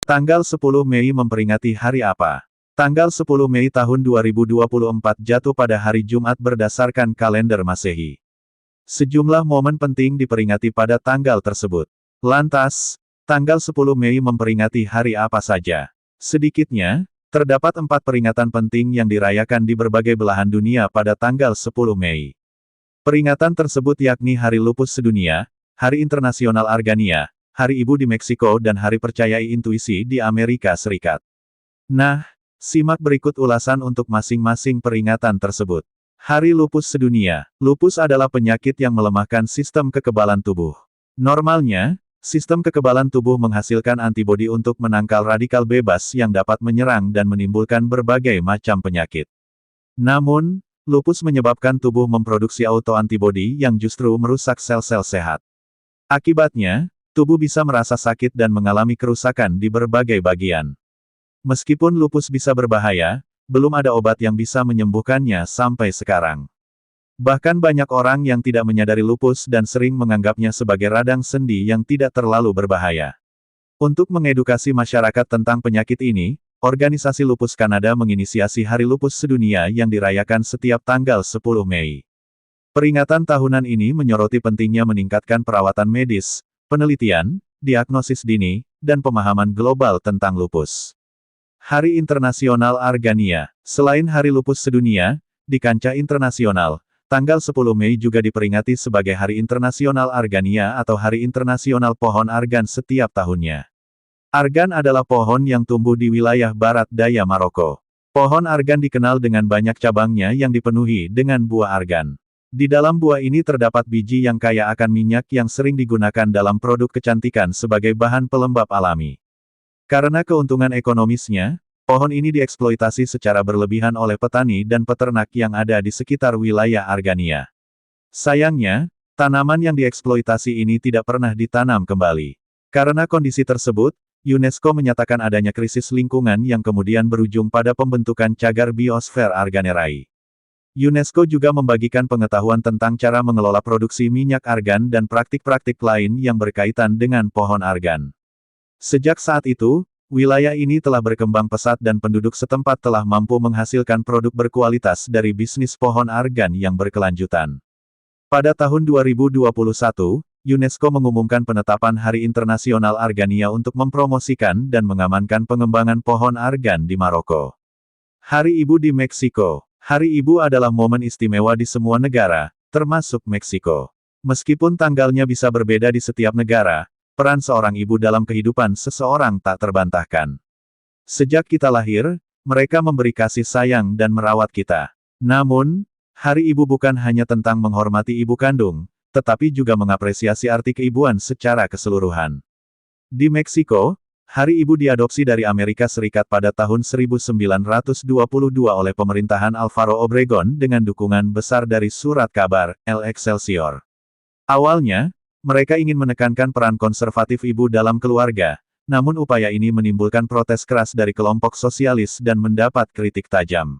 Tanggal 10 Mei memperingati hari apa? Tanggal 10 Mei tahun 2024 jatuh pada hari Jumat berdasarkan kalender Masehi. Sejumlah momen penting diperingati pada tanggal tersebut. Lantas, tanggal 10 Mei memperingati hari apa saja? Sedikitnya, terdapat 4 peringatan penting yang dirayakan di berbagai belahan dunia pada tanggal 10 Mei. Peringatan tersebut yakni Hari Lupus Sedunia, Hari Internasional Argania, Hari Ibu di Meksiko dan Hari Percayai Intuisi di Amerika Serikat. Nah, simak berikut ulasan untuk masing-masing peringatan tersebut. Hari Lupus Sedunia. Lupus adalah penyakit yang melemahkan sistem kekebalan tubuh. Normalnya, sistem kekebalan tubuh menghasilkan antibodi untuk menangkal radikal bebas yang dapat menyerang dan menimbulkan berbagai macam penyakit. Namun, lupus menyebabkan tubuh memproduksi autoantibodi yang justru merusak sel-sel sehat. Akibatnya, tubuh bisa merasa sakit dan mengalami kerusakan di berbagai bagian. Meskipun lupus bisa berbahaya, belum ada obat yang bisa menyembuhkannya sampai sekarang. Bahkan banyak orang yang tidak menyadari lupus dan sering menganggapnya sebagai radang sendi yang tidak terlalu berbahaya. Untuk mengedukasi masyarakat tentang penyakit ini, Organisasi Lupus Kanada menginisiasi Hari Lupus Sedunia yang dirayakan setiap tanggal 10 Mei. Peringatan tahunan ini menyoroti pentingnya meningkatkan perawatan medis, penelitian, diagnosis dini, dan pemahaman global tentang lupus. Hari Internasional Argania. Selain Hari Lupus Sedunia, di kancah internasional, tanggal 10 Mei juga diperingati sebagai Hari Internasional Argania atau Hari Internasional Pohon Argan setiap tahunnya. Argan adalah pohon yang tumbuh di wilayah barat daya Maroko. Pohon argan dikenal dengan banyak cabangnya yang dipenuhi dengan buah argan. Di dalam buah ini terdapat biji yang kaya akan minyak yang sering digunakan dalam produk kecantikan sebagai bahan pelembab alami. Karena keuntungan ekonomisnya, pohon ini dieksploitasi secara berlebihan oleh petani dan peternak yang ada di sekitar wilayah Argania. Sayangnya, tanaman yang dieksploitasi ini tidak pernah ditanam kembali. Karena kondisi tersebut, UNESCO menyatakan adanya krisis lingkungan yang kemudian berujung pada pembentukan cagar biosfer Arganerai. UNESCO juga membagikan pengetahuan tentang cara mengelola produksi minyak argan dan praktik-praktik lain yang berkaitan dengan pohon argan. Sejak saat itu, wilayah ini telah berkembang pesat dan penduduk setempat telah mampu menghasilkan produk berkualitas dari bisnis pohon argan yang berkelanjutan. Pada tahun 2021, UNESCO mengumumkan penetapan Hari Internasional Argania untuk mempromosikan dan mengamankan pengembangan pohon argan di Maroko. Hari Ibu di Meksiko. Hari Ibu adalah momen istimewa di semua negara, termasuk Meksiko. Meskipun tanggalnya bisa berbeda di setiap negara, peran seorang ibu dalam kehidupan seseorang tak terbantahkan. Sejak kita lahir, mereka memberi kasih sayang dan merawat kita. Namun, Hari Ibu bukan hanya tentang menghormati ibu kandung, tetapi juga mengapresiasi arti keibuan secara keseluruhan. Di Meksiko, Hari Ibu diadopsi dari Amerika Serikat pada tahun 1922 oleh pemerintahan Alvaro Obregón dengan dukungan besar dari surat kabar, El Excelsior. Awalnya, mereka ingin menekankan peran konservatif ibu dalam keluarga, namun upaya ini menimbulkan protes keras dari kelompok sosialis dan mendapat kritik tajam.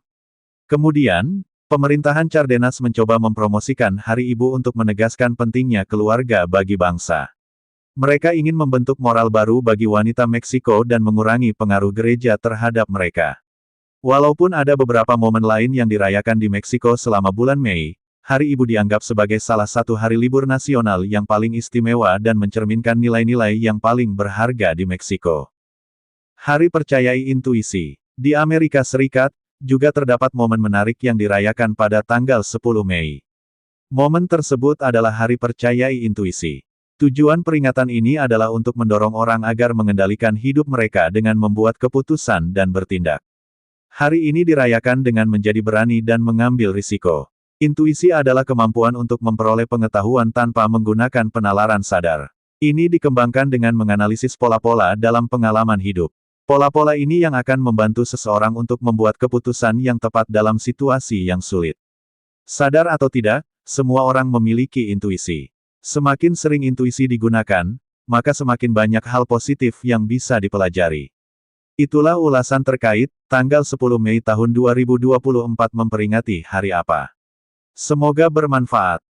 Kemudian, pemerintahan Cardenas mencoba mempromosikan Hari Ibu untuk menegaskan pentingnya keluarga bagi bangsa. Mereka ingin membentuk moral baru bagi wanita Meksiko dan mengurangi pengaruh gereja terhadap mereka. Walaupun ada beberapa momen lain yang dirayakan di Meksiko selama bulan Mei, Hari Ibu dianggap sebagai salah satu hari libur nasional yang paling istimewa dan mencerminkan nilai-nilai yang paling berharga di Meksiko. Hari Percayai Intuisi. Di Amerika Serikat, juga terdapat momen menarik yang dirayakan pada tanggal 10 Mei. Momen tersebut adalah Hari Percayai Intuisi. Tujuan peringatan ini adalah untuk mendorong orang agar mengendalikan hidup mereka dengan membuat keputusan dan bertindak. Hari ini dirayakan dengan menjadi berani dan mengambil risiko. Intuisi adalah kemampuan untuk memperoleh pengetahuan tanpa menggunakan penalaran sadar. Ini dikembangkan dengan menganalisis pola-pola dalam pengalaman hidup. Pola-pola ini yang akan membantu seseorang untuk membuat keputusan yang tepat dalam situasi yang sulit. Sadar atau tidak, semua orang memiliki intuisi. Semakin sering intuisi digunakan, maka semakin banyak hal positif yang bisa dipelajari. Itulah ulasan terkait tanggal 10 Mei tahun 2024 memperingati hari apa. Semoga bermanfaat.